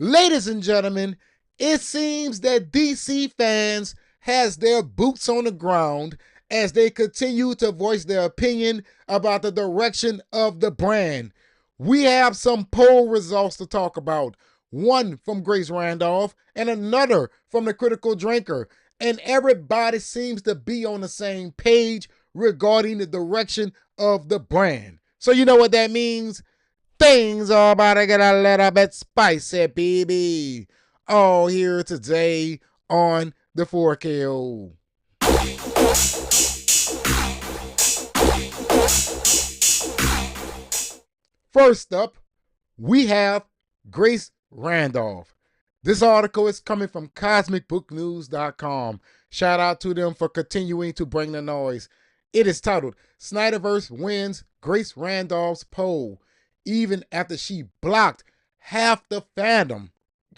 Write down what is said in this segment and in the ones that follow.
Ladies and gentlemen, it seems that DC fans has their boots on the ground as they continue to voice their opinion about the direction of the brand. We have some poll results to talk about. One from Grace Randolph and another from the Critical Drinker. And everybody seems to be on the same page regarding the direction of the brand. So you know what that means? Things are about to get a little bit spicy, baby. All here today on the 4KO. First up, we have Grace Randolph. This article is coming from cosmicbooknews.com. Shout out to them for continuing to bring the noise. It is titled, Snyderverse Wins Grace Randolph's Poll, even after she blocked half the fandom.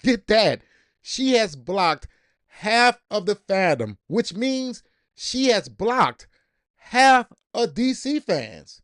Get that. She has blocked half of the fandom, which means she has blocked half of DC fans.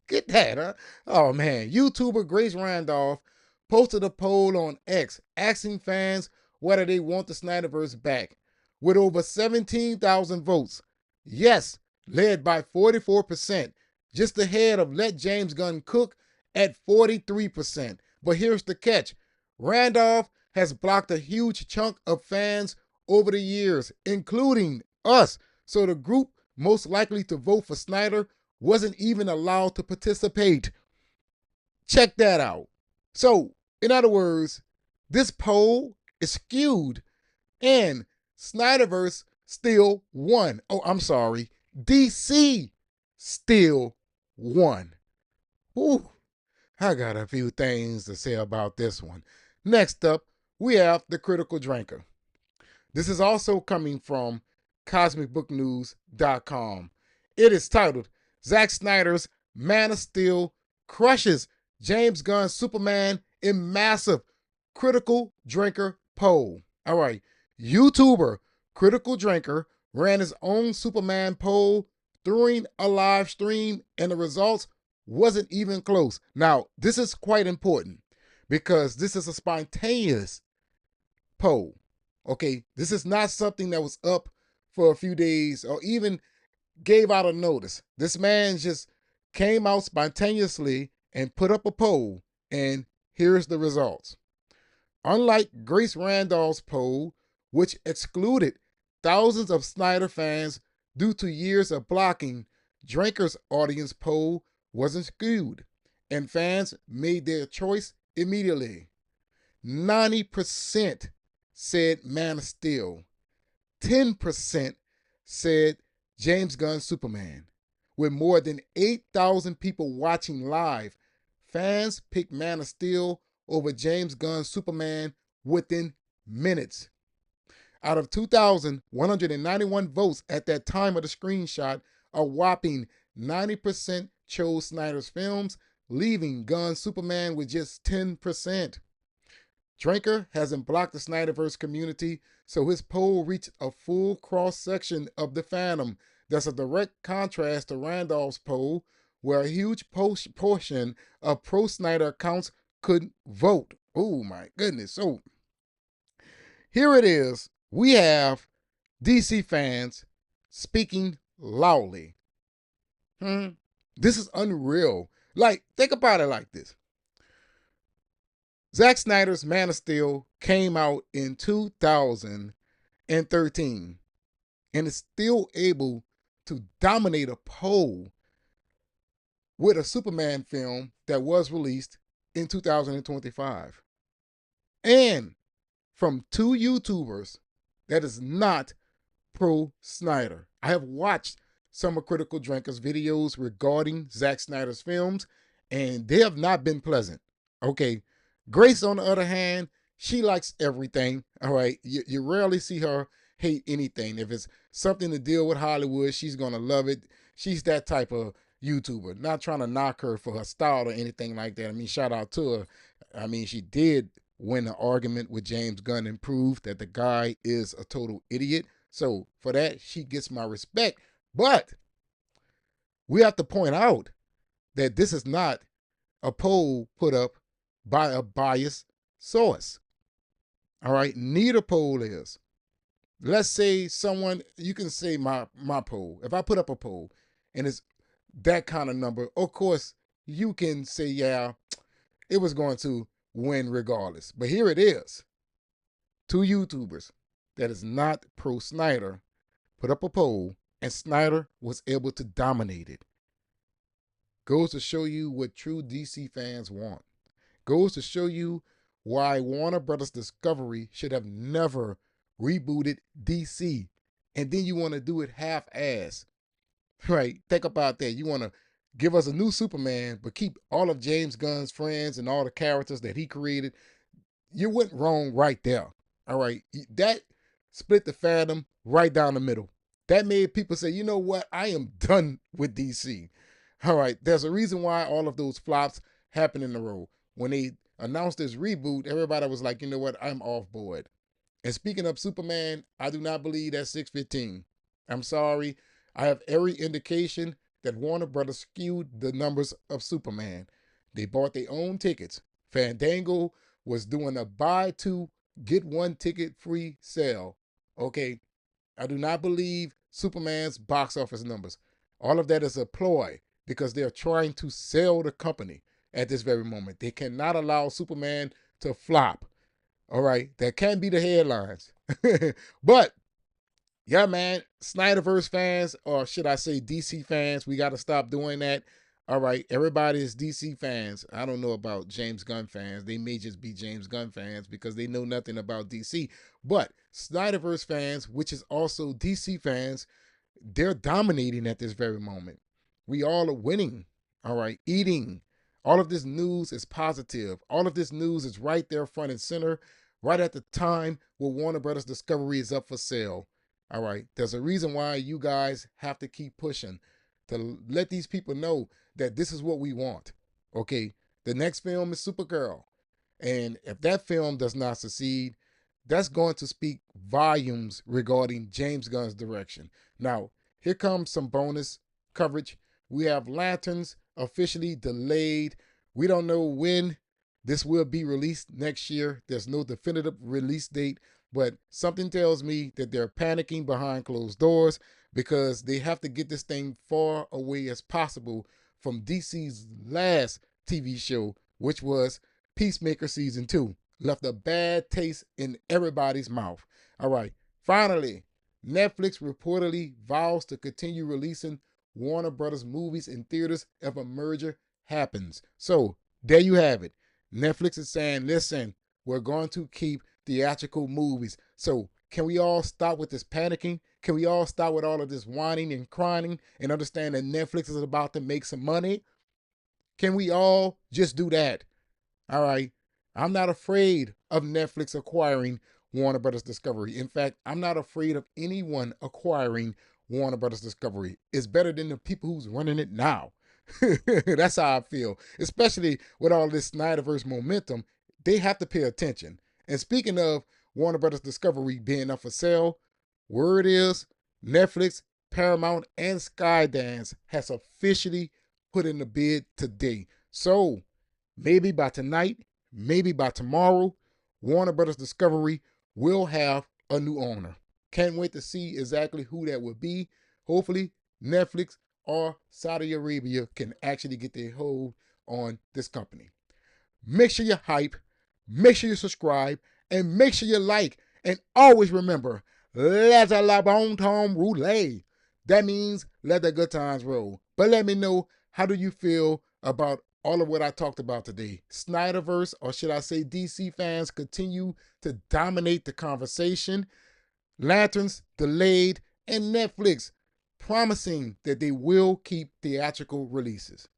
Get that, huh? Oh, man. YouTuber Grace Randolph posted a poll on X asking fans whether they want the Snyderverse back. With over 17,000 votes, yes, led by 44%, just ahead of Let James Gunn Cook at 43%. But here's the catch. Randolph has blocked a huge chunk of fans over the years, including us. So the group most likely to vote for Snyder wasn't even allowed to participate. Check that out. So, in other words, this poll is skewed and Snyderverse still won. Oh, I'm sorry. DC still won. Ooh, I got a few things to say about this one. Next up, we have the Critical Drinker. This is also coming from cosmicbooknews.com. It is titled, Zack Snyder's Man of Steel crushes James Gunn's Superman in massive Critical Drinker poll. All right, YouTuber Critical Drinker ran his own Superman poll during a live stream, and the results wasn't even close. Now, this is quite important because this is a spontaneous poll. Okay, this is not something that was up for a few days or even gave out a notice. This man just came out spontaneously and put up a poll, and here's the results. Unlike Grace Randolph's poll, which excluded thousands of Snyder fans due to years of blocking, Drinker's audience poll wasn't skewed, and fans made their choice immediately. 90% said Man of Steel. 10% said James Gunn's Superman. With more than 8,000 people watching live, fans picked Man of Steel over James Gunn's Superman within minutes. Out of 2,191 votes at that time of the screenshot, a whopping 90% chose Snyder's films, leaving Gunn's Superman with just 10%. Drinker hasn't blocked the Snyderverse community, so his poll reached a full cross-section of the fandom. That's a direct contrast to Randolph's poll, where a huge portion of pro-Snyder accounts couldn't vote. Oh my goodness. So here it is. We have DC fans speaking loudly. This is unreal. Like, think about it like this. Zack Snyder's Man of Steel came out in 2013 and is still able to dominate a poll with a Superman film that was released in 2025. And from two YouTubers that is not pro-Snyder. I have watched some of Critical Drinker's videos regarding Zack Snyder's films, and they have not been pleasant. Okay, Grace, on the other hand, she likes everything. All right, you rarely see her hate anything. If it's something to deal with Hollywood, she's gonna love it. She's that type of YouTuber. Not trying to knock her for her style or anything like that. I mean, shout out to her. I mean, she did win an argument with James Gunn and prove that the guy is a total idiot. So for that, she gets my respect. But we have to point out that this is not a poll put up by a biased source. All right, neither poll is. Let's say someone, you can say my poll. If I put up a poll and it's that kind of number, of course you can say, yeah, it was going to win regardless. But here it is. Two YouTubers that is not pro Snyder put up a poll and Snyder was able to dominate it. Goes to show you what true DC fans want. Goes to show you why Warner Brothers Discovery should have never rebooted DC. And then you want to do it half-ass. Right? Think about that. You want to give us a new Superman, but keep all of James Gunn's friends and all the characters that he created. You went wrong right there. All right. That split the fandom right down the middle. That made people say, you know what? I am done with DC. All right. There's a reason why all of those flops happen in a row. When they announced this reboot, everybody was like, you know what? I'm off board. And speaking of Superman, I do not believe that's 615. I'm sorry. I have every indication that Warner Brothers skewed the numbers of Superman. They bought their own tickets. Fandango was doing a buy two, get one ticket free sale. Okay. I do not believe Superman's box office numbers. All of that is a ploy because they're trying to sell the company at this very moment. They cannot allow Superman to flop. All right. That can be the headlines. But yeah, man, Snyderverse fans, or should I say DC fans, we got to stop doing that. All right, everybody is DC fans. I don't know about James Gunn fans. They may just be James Gunn fans because they know nothing about DC. But Snyderverse fans, which is also DC fans, they're dominating at this very moment. We all are winning. All right, eating. All of this news is positive. All of this news is right there front and center, right at the time where Warner Brothers Discovery is up for sale. All right. There's a reason why you guys have to keep pushing to let these people know that this is what we want. Okay. The next film is Supergirl. And if that film does not succeed, that's going to speak volumes regarding James Gunn's direction. Now, here comes some bonus coverage. We have Lanterns officially delayed. We don't know when this will be released next year. There's no definitive release date, but something tells me that they're panicking behind closed doors because they have to get this thing far away as possible from DC's last TV show, which was Peacemaker Season 2. Left a bad taste in everybody's mouth. All right. Finally, Netflix reportedly vows to continue releasing Warner Brothers movies in theaters if a merger happens. So, there you have it. Netflix is saying, listen, we're going to keep theatrical movies. So, can we all stop with this panicking? Can we all stop with all of this whining and crying and understand that Netflix is about to make some money? Can we all just do that? All right. I'm not afraid of Netflix acquiring Warner Brothers Discovery. In fact, I'm not afraid of anyone acquiring Warner Brothers Discovery. It's better than the people who's running it now. That's how I feel. Especially with all this Snyderverse momentum, they have to pay attention. And speaking of Warner Brothers Discovery being up for sale, word is Netflix, Paramount, and Skydance has officially put in the bid today. So maybe by tonight, maybe by tomorrow, Warner Brothers Discovery will have a new owner. Can't wait to see exactly who that will be. Hopefully, Netflix or Saudi Arabia can actually get their hold on this company. Make sure you hype, make sure you subscribe, and make sure you like. And always remember, let the bon ton roule. That means let the good times roll. But let me know, how do you feel about all of what I talked about today? Snyderverse, or should I say DC fans, continue to dominate the conversation. Lanterns delayed, and Netflix promising that they will keep theatrical releases.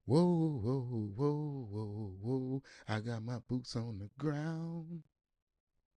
Whoa, whoa, whoa, whoa, whoa. I got my boots on the ground.